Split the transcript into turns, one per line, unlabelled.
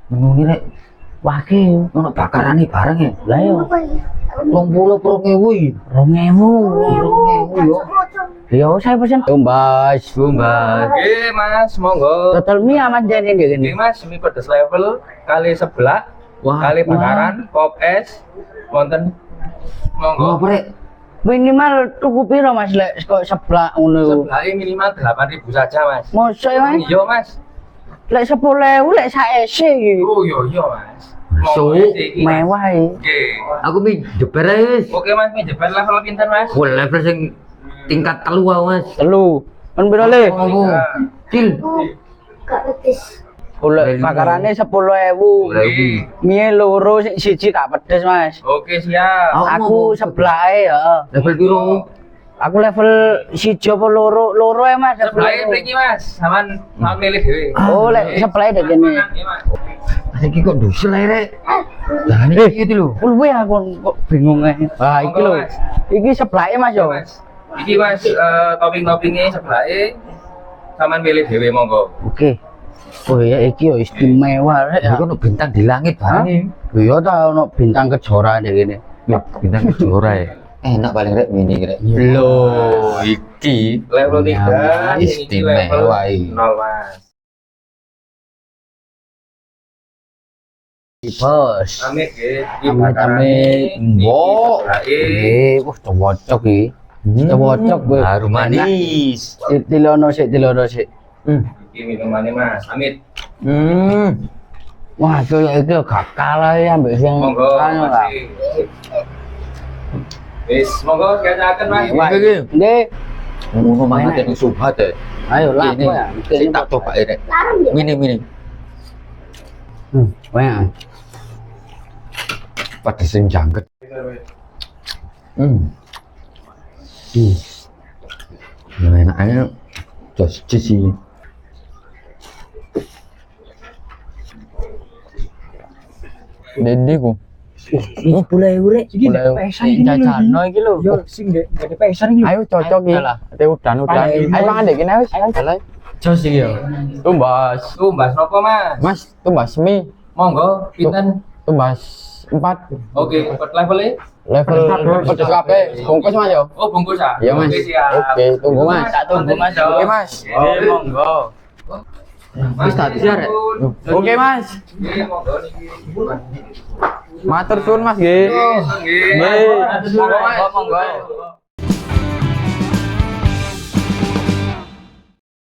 Menuni rek.
Wake
Ono bakarane bareng ya.
lah yo
20 pro ngewu.
2000
yo.
yo saya pesen tumbas
Tumbas.
Oke mas, monggo.
total mie aman jadi dia
Oke
gini
mas, mie pedes level kali sebelah,
Wah,
kali bakaran, pop es, wonten.
Oh,
Monggo.
rek.
minimal tuku piro mas lek kok seblak ngono
Sebelahnya minimal 8.000 saja mas.
mosok ya mas
Iya mas.
lek 10.000 lek saese iki
Oh iya mas.
Masuk.
Monggo, iki, Mas.
mewah iki
Oke.
Aku mi jeber ae wis.
Oke mas, mie jepit level pinten mas?
Full level sing tingkat telu wae, Mas.
telu kan piro le
Oh, Cil.
Gak pedes.
golek bakarane 10.000
Lagi.
mie loro sing siji tak pedes mas
Oke siap.
aku sebelahe ya
Level piro?
aku level siji apa loro ya mas
Sebelahnya mriki mas, sampean mau milih dhewe.
oh lek sebelahe dek kene
Iya, Mas.
Iki kok dusel ae rek. Lah iki iki lho.
luwe aku kok bingung ae ah iki lho
Mas.
iki sebelahe mas
Iya,
yo
Mas. Iki mas, topping-toppingnya sebelahnya sampean milih dhewe monggo.
oke oh ya iki yo istimewa rek
Iki
ya
ono bintang di langit bareng.
iya ta ono bintang kejora dek kene
Loh, bintang kejora ya. Enak paling rek mini rek.
Iya.
Loh, iki
Level 3,
istimewa iki.
0 mas.
bos
Amit nggih. Iki
Amit,
bakarane,
amit.
iki
Mbok.
sebelahnya.
wah cocok iki cocok gue
Harum manis.
tilono sik
Iki minumannya mas, amit.
wah itu gak kalah ya ambek sing
Monggo
anu lah
Mas. Wis, monggo diajaken mas.
Wah,
Iki.
Nggih.
Ngono mangan yang subhat ya.
Ayo lah
Ini,
ya.
sing tak coba rek.
Larang ya?
Mini.
Wah.
Pedes sing jangket. Nah, enaknya jos sih. Dende ku.
Ini boleh urek.
Iki
Boleh
pesan iki lho,
jajano iki lho.
Yo sing gak ada pesan iki lho.
Ayo cocok iki. Ate udan.
Paling-
Ayo mangan dek kene wis. Ayo.
Jos iki yo.
Tumbas.
Tumbas nopo mas?
Mas, tumbas mie.
Monggo, pinten?
Tumbas 4
Oke, per levelnya?
level pedes kabeh. Bungkus Mas yo.
Oh bungkus ah?
Iya Mas.
Oke siap.
Oke, tunggu Mas.
Tak tunggu mas.
Oke Mas.
Oke monggo.
Wis tak siar rek.
Oke Mas.
Oke monggo niki.
Matur suwun Mas nggih.
Nggih.
Nggih.
Monggo, Mas.
Monggo.